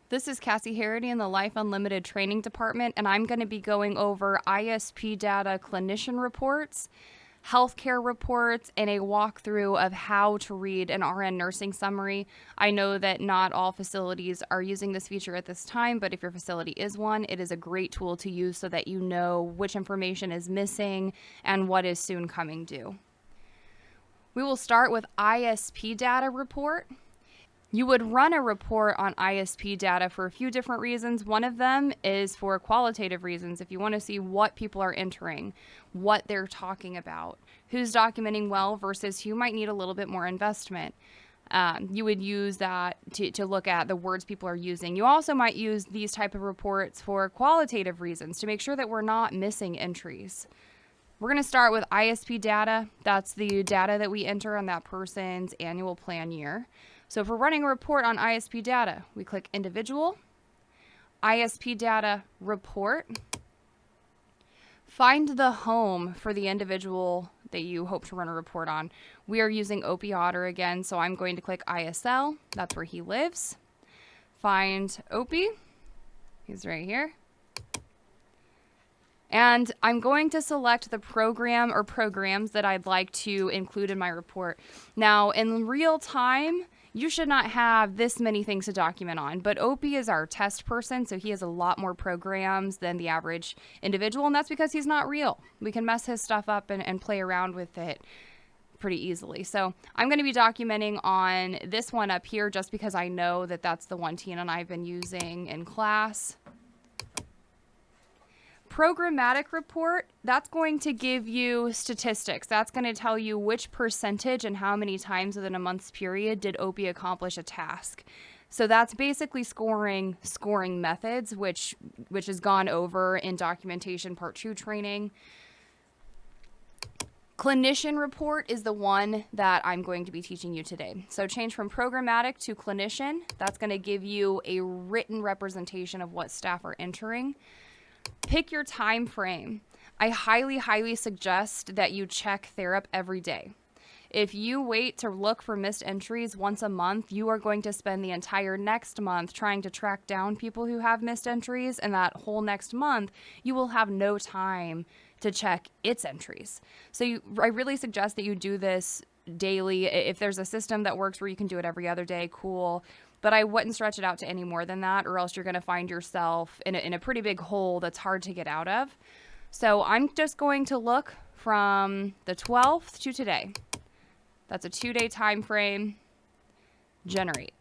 This is Cassie Harity in the Life Unlimited Training Department, and I'm going to be going over ISP data clinician reports, healthcare reports, and a walkthrough of how to read an RN nursing summary. I know that not all facilities are using this feature at this time, but if your facility is one, it is a great tool to use so that you know which information is missing and what is soon coming due. We will start with ISP data report. You would run a report on ISP data for a few different reasons. One of them is for qualitative reasons. If you want to see what people are entering, what they're talking about, who's documenting well versus who might need a little bit more investment. You would use that to look at the words people are using. You also might use these type of reports for qualitative reasons to make sure that we're not missing entries. We're going to start with ISP data. That's the data that we enter on that person's annual plan year. So if we're running a report on ISP data, we click Individual, ISP Data Report, find the home for the individual that you hope to run a report on. We are using Opie Otter again, so I'm going to click ISL. That's where he lives. Find Opie. He's right here. And I'm going to select the program or programs that I'd like to include in my report. Now, in real time, you should not have this many things to document on, but Opie is our test person, so he has a lot more programs than the average individual, and that's because he's not real. We can mess his stuff up and play around with it pretty easily. So I'm going to be documenting on this one up here just because I know that that's the one Tina and I have been using in class. Programmatic report, that's going to give you statistics. That's going to tell you which percentage and how many times within a month's period did Opie accomplish a task. So that's basically scoring methods, which is gone over in documentation part 2 training. Clinician report is the one that I'm going to be teaching you today. So change from programmatic to clinician. That's going to give you a written representation of what staff are entering. Pick your time frame. I highly suggest that you check Therap every day. If you wait to look for missed entries once a month, you are going to spend the entire next month trying to track down people who have missed entries, and that whole next month, you will have no time to check its entries. So I really suggest that you do this daily. If there's a system that works where you can do it every other day, cool. But I wouldn't stretch it out to any more than that, or else you're going to find yourself in a pretty big hole that's hard to get out of. So I'm just going to look from the 12th to today. That's a 2-day time frame. Generate.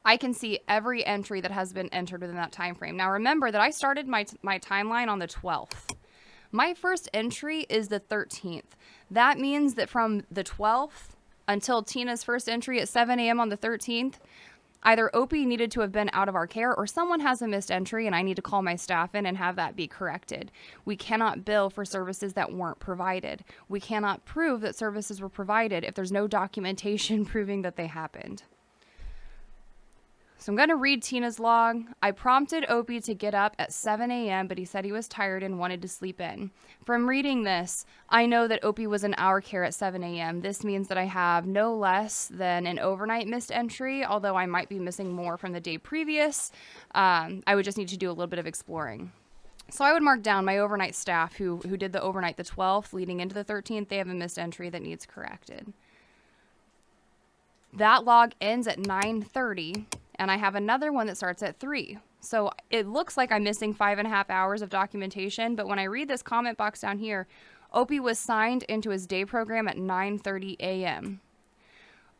I can see every entry that has been entered within that time frame. Now remember that I started my timeline on the 12th. My first entry is the 13th. That means that from the 12th until Tina's first entry at 7 a.m. on the 13th, either Opie needed to have been out of our care or someone has a missed entry and I need to call my staff in and have that be corrected. We cannot bill for services that weren't provided. We cannot prove that services were provided if there's no documentation proving that they happened. So I'm going to read Tina's log. I prompted Opie to get up at 7 a.m., but he said he was tired and wanted to sleep in. From reading this, I know that Opie was in our care at 7 a.m. This means that I have no less than an overnight missed entry, although I might be missing more from the day previous. I would just need to do a little bit of exploring. So I would mark down my overnight staff who did the overnight the 12th leading into the 13th. They have a missed entry that needs corrected. That log ends at 9:30. And I have another one that starts at 3. So it looks like I'm missing 5.5 hours of documentation, but when I read this comment box down here, Opie was signed into his day program at 9:30 a.m.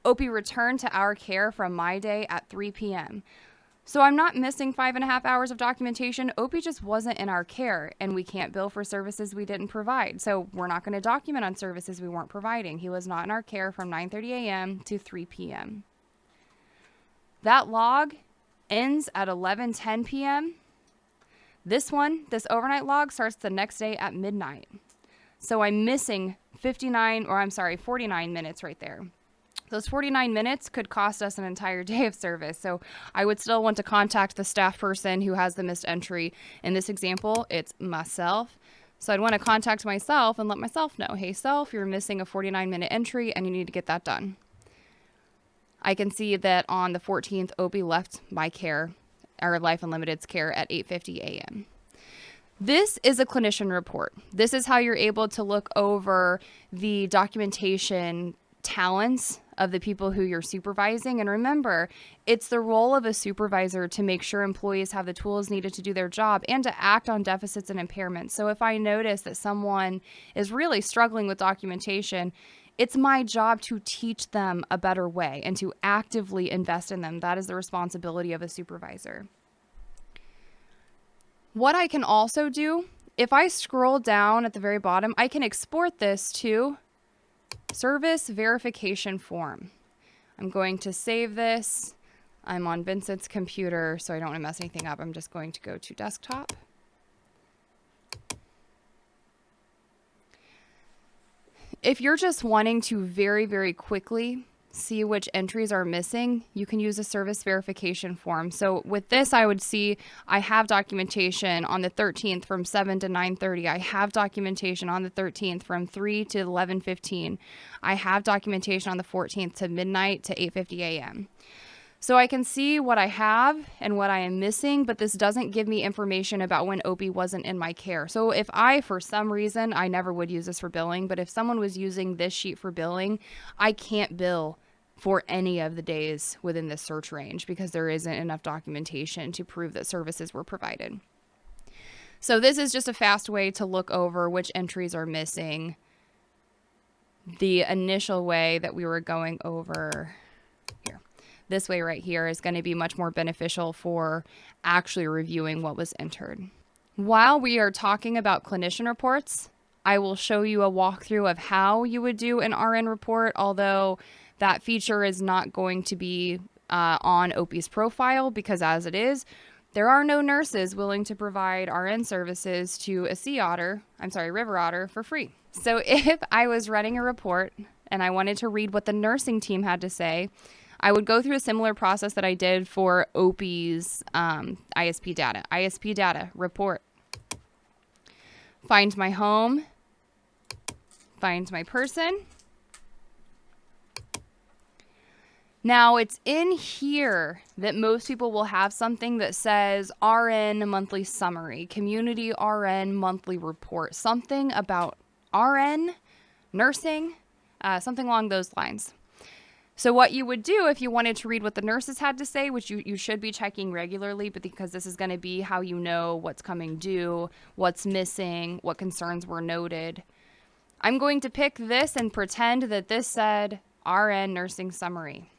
Opie returned to our care from my day at 3 p.m. So I'm not missing 5.5 hours of documentation. Opie just wasn't in our care, and we can't bill for services we didn't provide. So we're not going to document on services we weren't providing. He was not in our care from 9:30 a.m. to 3 p.m. That log ends at 11:10 p.m. This overnight log starts the next day at midnight. So I'm missing 49 minutes right there. Those 49 minutes could cost us an entire day of service. So I would still want to contact the staff person who has the missed entry. In this example, it's myself. So I'd want to contact myself and let myself know, hey, self, you're missing a 49-minute entry and you need to get that done. I can see that on the 14th, Opie left my care, or Life Unlimited's care, at 8:50 a.m. This is a clinician report. This is how you're able to look over the documentation talents of the people who you're supervising. And remember, it's the role of a supervisor to make sure employees have the tools needed to do their job and to act on deficits and impairments. So if I notice that someone is really struggling with documentation, it's my job to teach them a better way and to actively invest in them. That is the responsibility of a supervisor. What I can also do, if I scroll down at the very bottom, I can export this to service verification form. I'm going to save this. I'm on Vincent's computer, so I don't want to mess anything up. I'm just going to go to desktop. If you're just wanting to very, very quickly see which entries are missing, you can use a service verification form. So with this, I would see I have documentation on the 13th from 7 to 9:30. I have documentation on the 13th from 3 to 11:15. I have documentation on the 14th to midnight to 8:50 a.m. So I can see what I have and what I am missing, but this doesn't give me information about when Opie wasn't in my care. So if I, for some reason, I never would use this for billing, but if someone was using this sheet for billing, I can't bill for any of the days within this search range because there isn't enough documentation to prove that services were provided. So this is just a fast way to look over which entries are missing. The initial way that we were going over here, this way right here, is going to be much more beneficial for actually reviewing what was entered. While we are talking about clinician reports, I will show you a walkthrough of how you would do an RN report, although that feature is not going to be on Opie's profile because as it is, there are no nurses willing to provide RN services to a river otter for free. So if I was running a report and I wanted to read what the nursing team had to say, I would go through a similar process that I did for Opie's ISP data. ISP data report. Find my home. Find my person. Now, it's in here that most people will have something that says RN monthly summary, community RN monthly report, something about RN, nursing, something along those lines. So what you would do if you wanted to read what the nurses had to say, which you should be checking regularly, but because this is going to be how you know what's coming due, what's missing, what concerns were noted, I'm going to pick this and pretend that this said RN nursing summary.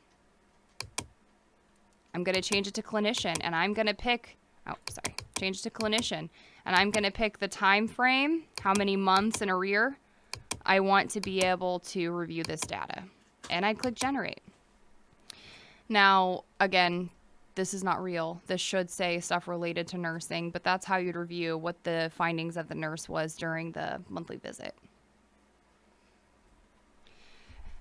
I'm going to change it to clinician, and I'm going to pick, change it to clinician, and I'm going to pick the time frame, how many months in arrear I want to be able to review this data. And I click generate. Now, again, this is not real. This should say stuff related to nursing, but that's how you'd review what the findings of the nurse was during the monthly visit.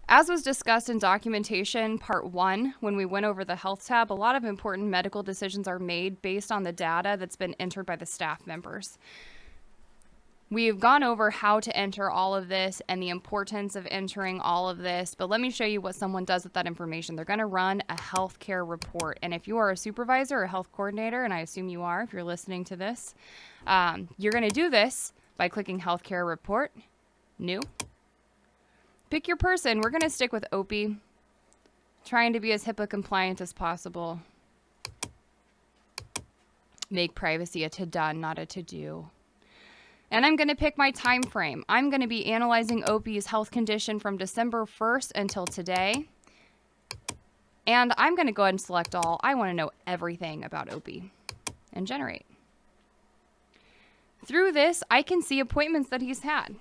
As was discussed in documentation part 1, when we went over the health tab, a lot of important medical decisions are made based on the data that's been entered by the staff members. We've gone over how to enter all of this and the importance of entering all of this, but let me show you what someone does with that information. They're going to run a healthcare report, and if you are a supervisor or a health coordinator, and I assume you are if you're listening to this, you're going to do this by clicking healthcare report, new. Pick your person. We're going to stick with Opie, trying to be as HIPAA compliant as possible. Make privacy a to-done, not a to-do. And I'm going to pick my time frame. I'm going to be analyzing Opie's health condition from December 1st until today. And I'm going to go ahead and select all. I want to know everything about Opie. And generate. Through this, I can see appointments that he's had.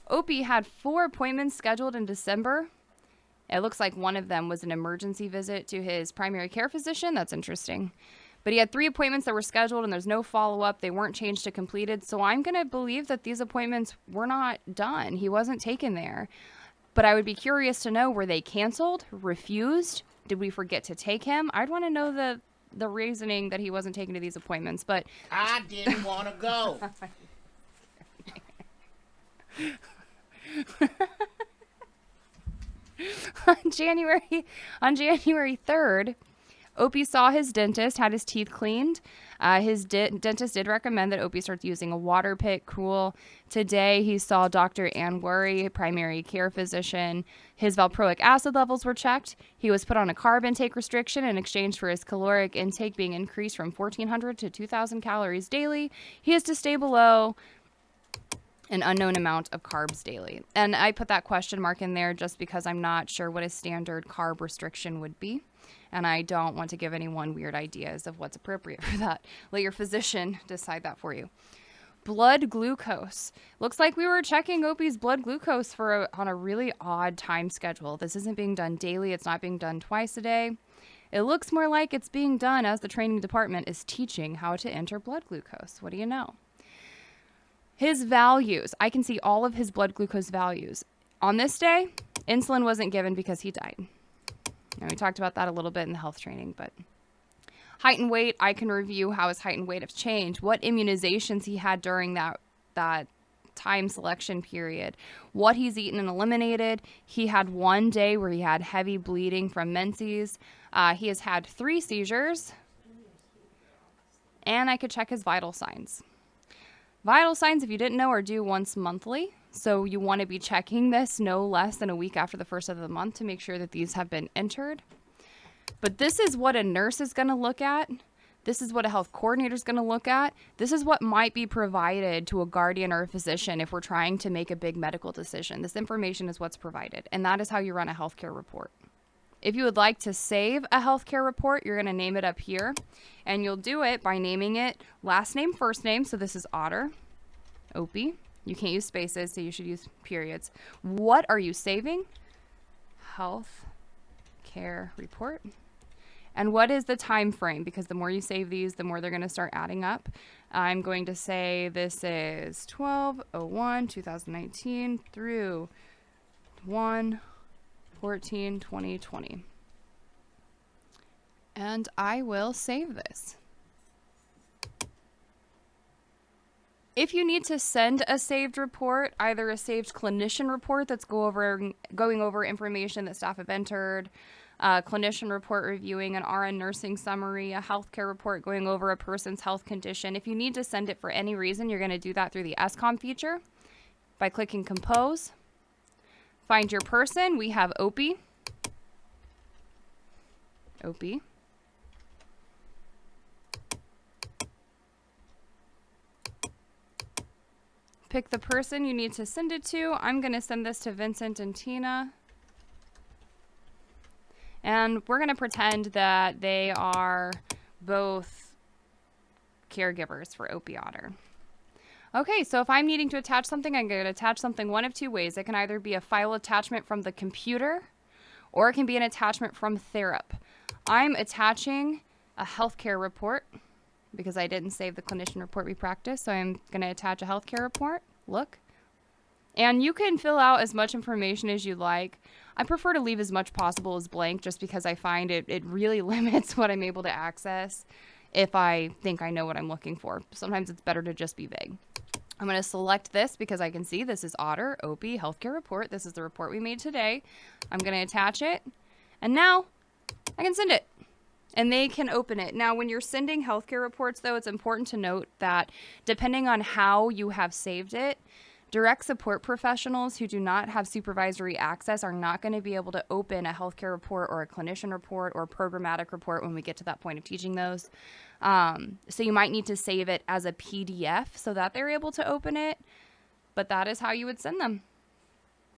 Opie had 4 appointments scheduled in December. It looks like one of them was an emergency visit to his primary care physician. That's interesting. But he had 3 appointments that were scheduled and there's no follow-up. They weren't changed to completed. So I'm going to believe that these appointments were not done. He wasn't taken there. But I would be curious to know, were they canceled, refused? Did we forget to take him? I'd want to know the reasoning that he wasn't taken to these appointments. But I didn't want to go. on January 3rd, Opie saw his dentist, had his teeth cleaned. His dentist did recommend that Opie starts using a water pick. Cool. Today, he saw Dr. Ann Worry, primary care physician. His valproic acid levels were checked. He was put on a carb intake restriction in exchange for his caloric intake being increased from 1,400 to 2,000 calories daily. He is to stay below an unknown amount of carbs daily. And I put that question mark in there just because I'm not sure what a standard carb restriction would be. And I don't want to give anyone weird ideas of what's appropriate for that. Let your physician decide that for you. Blood glucose. Looks like we were checking Opie's blood glucose on a really odd time schedule. This isn't being done daily. It's not being done twice a day. It looks more like it's being done as the training department is teaching how to enter blood glucose. What do you know? His values. I can see all of his blood glucose values. On this day, insulin wasn't given because he died. Now, we talked about that a little bit in the health training, but height and weight, I can review how his height and weight have changed, what immunizations he had during that time selection period, what he's eaten and eliminated. He had one day where he had heavy bleeding from menses. He has had 3 seizures, and I could check his vital signs. Vital signs, if you didn't know, are due once monthly. So you want to be checking this no less than a week after the first of the month to make sure that these have been entered. But this is what a nurse is going to look at. This is what a health coordinator is going to look at. This is what might be provided to a guardian or a physician if we're trying to make a big medical decision. This information is what's provided, and that is how you run a healthcare report. If you would like to save a healthcare report, you're going to name it up here, and you'll do it by naming it last name, first name. So this is Otter, Opie. You can't use spaces, so you should use periods. What are you saving? Health care report. And what is the time frame? Because the more you save these, the more they're going to start adding up. I'm going to say this is 12/01/2019 through 1/14/2020. And I will save this. If you need to send a saved report, either a saved clinician report that's going over information that staff have entered, a clinician report reviewing an RN nursing summary, a healthcare report going over a person's health condition. If you need to send it for any reason, you're going to do that through the SCOM feature by clicking Compose. Find your person. We have Opie. Opie. Pick the person you need to send it to. I'm going to send this to Vincent and Tina. And we're going to pretend that they are both caregivers for Opie Otter. Okay, so if I'm needing to attach something, I'm going to attach something one of 2 ways. It can either be a file attachment from the computer, or it can be an attachment from Therap. I'm attaching a healthcare report because I didn't save the clinician report we practiced, so I'm going to attach a healthcare report. Look. And you can fill out as much information as you like. I prefer to leave as much possible as blank just because I find it really limits what I'm able to access if I think I know what I'm looking for. Sometimes it's better to just be vague. I'm going to select this because I can see this is Otter, Opie, healthcare report. This is the report we made today. I'm going to attach it. And now I can send it. And they can open it. Now, when you're sending healthcare reports, though, it's important to note that depending on how you have saved it, direct support professionals who do not have supervisory access are not going to be able to open a healthcare report or a clinician report or a programmatic report when we get to that point of teaching those. So you might need to save it as a PDF so that they're able to open it. But that is how you would send them.